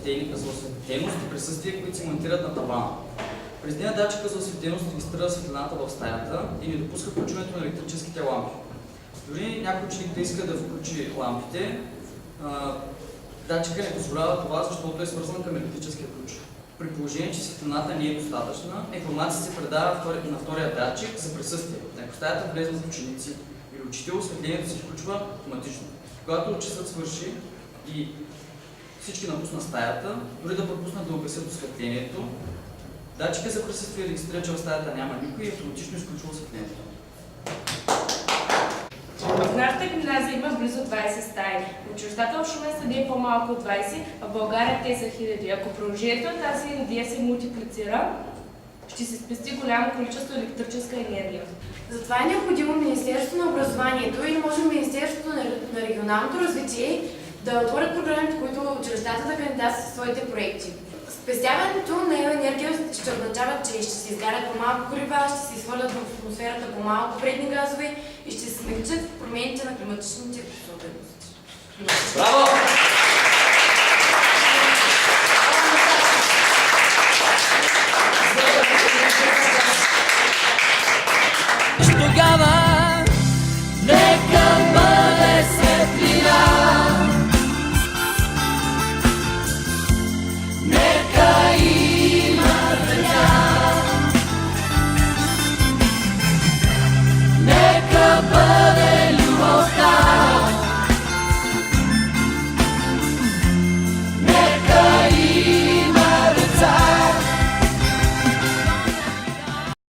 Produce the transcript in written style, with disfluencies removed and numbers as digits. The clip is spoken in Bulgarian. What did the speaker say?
светейника за осветеност и присъствие, които се монтират на тавана. През деня датчика за осветеност регистрира светлината в стаята и не допуска включването на електрическите лампи. Дори някой ученик да иска да включи лампите, датчика не позволява това, защото е свързан към електрическия ключ. При положение, че светлината не е достатъчна, информация се предава на втория датчик за присъствие. Ако стаята влезнат ученици или учител, осветлението се включва автоматично. Когато часът свърши и всички напуснат стаята, дори да пропуснат да угасят осветлението, датчика за присъствие регистрира, че в стаята няма никой и автоматично изключва осветлението. В нашата гимназия има близо 20 стаи. Училищата в Шумен са не по-малко от 20, а в България те са хиляди. Ако продължението на тази идея се мултиплицира, ще се спести голямо количество електрическа енергия. Затова е необходимо Министерството на образованието или може Министерството на регионалното развитие да отворят програмите, които училищата да кандидатстват със своите проекти. Спестяването на енергия ще означава, че ще се изгарят по-малко горива, ще се изхвърлят в атмосферата по-малко вредни газове и ще се смекчат промените на климатичните особености. Браво!